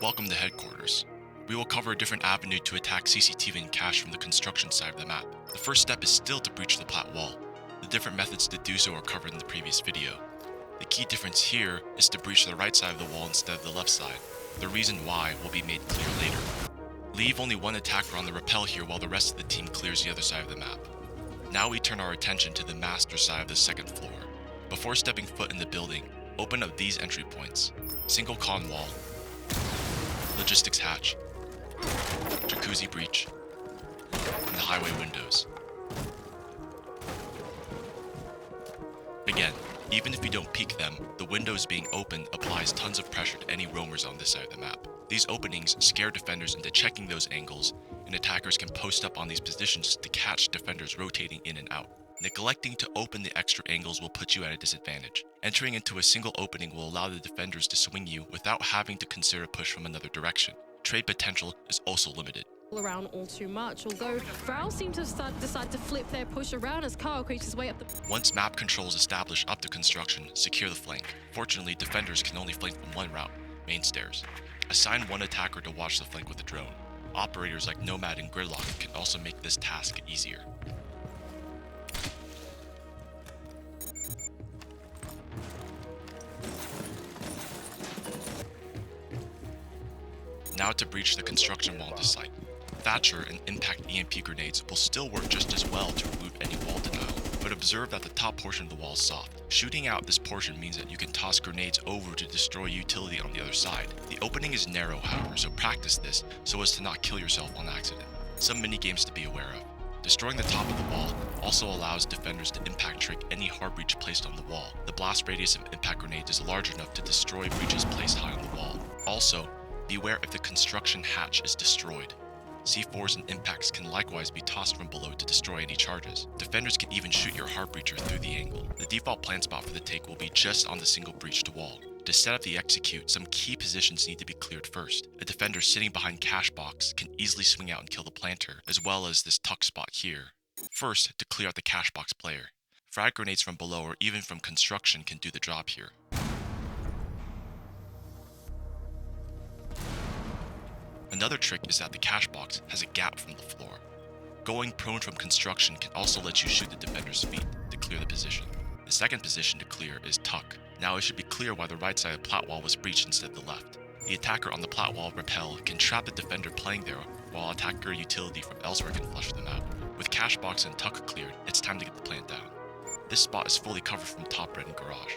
Welcome to headquarters. We will cover a different avenue to attack CCTV and cache from the construction side of the map. The first step is still to breach the Plat wall. The different methods to do so are covered in the previous video. The key difference here is to breach the right side of the wall instead of the left side. The reason why will be made clear later. Leave only one attacker on the rappel here while the rest of the team clears the other side of the map. Now we turn our attention to the master side of the second floor. Before stepping foot in the building, open up these entry points: single con wall, logistics hatch, jacuzzi breach, and the highway windows. Again, even if you don't peek them, the windows being open applies tons of pressure to any roamers on this side of the map. These openings scare defenders into checking those angles, and attackers can post up on these positions to catch defenders rotating in and out. Neglecting to open the extra angles will put you at a disadvantage. Entering into a single opening will allow the defenders to swing you without having to consider a push from another direction. Trade potential is also limited. Around all too much, although Vrow seem to decide to flip their push around as Kyle creeps his way up the... Once map control is established up to construction, secure the flank. Fortunately, defenders can only flank from one route, main stairs. Assign one attacker to watch the flank with a drone. Operators like Nomad and Gridlock can also make this task easier. Now to breach the construction wall to site. Thatcher and impact EMP grenades will still work just as well to remove any wall denial, but observe that the top portion of the wall is soft. Shooting out this portion means that you can toss grenades over to destroy utility on the other side. The opening is narrow, however, so practice this so as to not kill yourself on accident. Some mini-games to be aware of. Destroying the top of the wall also allows defenders to impact trick any hard breach placed on the wall. The blast radius of impact grenades is large enough to destroy breaches placed high on the wall. Also, beware if the construction hatch is destroyed. C4s and impacts can likewise be tossed from below to destroy any charges. Defenders can even shoot your hard breacher through the angle. The default plan spot for the take will be just on the single breached wall. To set up the execute, some key positions need to be cleared first. A defender sitting behind cache box can easily swing out and kill the planter, as well as this tuck spot here. First, to clear out the cache box player. Frag grenades from below or even from construction can do the job here. Another trick is that the cache box has a gap from the floor. Going prone from construction can also let you shoot the defender's feet to clear the position. The second position to clear is tuck. Now it should be clear why the right side of the Plat wall was breached instead of the left. The attacker on the Plat wall rappel can trap the defender playing there, while attacker utility from elsewhere can flush them out. With cache box and tuck cleared, it's time to get the plant down. This spot is fully covered from top red and garage.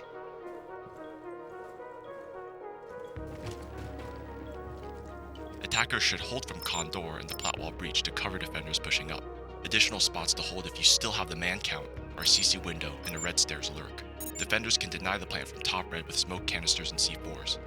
Attackers should hold from Condor and the Plat wall breach to cover defenders pushing up. Additional spots to hold if you still have the man count are CC window and a red stairs lurk. Defenders can deny the plant from top red with smoke canisters and C4s.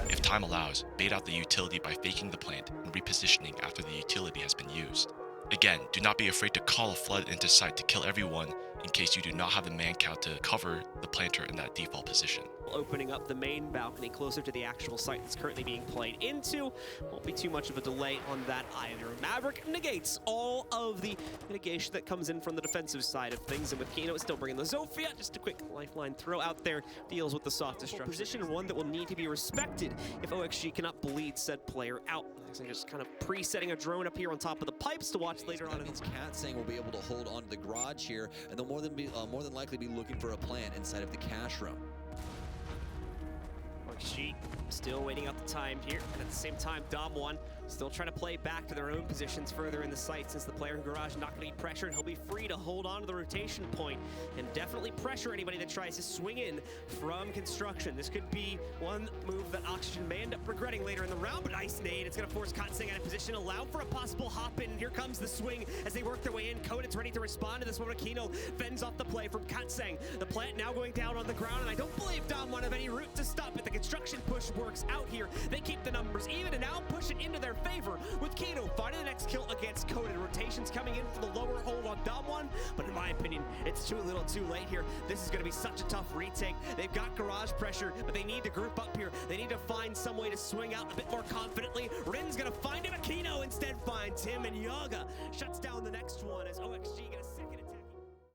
If time allows, bait out the utility by faking the plant and repositioning after the utility has been used. Again, do not be afraid to call a flood into sight to kill everyone in case you do not have the man count to cover the planter in that default position. Opening up the main balcony closer to the actual site that's currently being played into. Won't be too much of a delay on that either. Maverick negates all of the mitigation that comes in from the defensive side of things, and with Kino still bringing the Zofia, just a quick lifeline throw out there, deals with the soft destruction. Position one that will need to be respected if OXG cannot bleed said player out. So just kind of pre-setting a drone up here on top of the pipes to watch later on. That means Cat saying we'll be able to hold on to the garage here, and they'll more than likely be looking for a plant inside of the cache room. OXG still waiting out the time here, and at the same time, Dom1 still trying to play back to their own positions further in the site. Since the player in garage not going to be pressured, he'll be free to hold on to the rotation point and definitely pressure anybody that tries to swing in from construction. This could be one move that Oxygen may end up regretting later in the round, but nice nade. It's going to force Kotsing out of position, allow for a possible hop in. Here comes the swing as they work their way in. Coden's ready to respond to this one. Aquino fends off the play from Kotsing. The plant now going down on the ground, and I don't believe Dom1 have any route to stop it. The construction push works out here. They keep the numbers even and now push it into their favor with Kino finding the next kill against Coden. Rotations coming in for the lower hold on Dom1, but in my opinion, it's too little too late here. This is going to be such a tough retake. They've got garage pressure, but they need to group up here. They need to find some way to swing out a bit more confidently. Rin's going to find him. Aquino instead finds him, and Yaga shuts down the next one as OXG gonna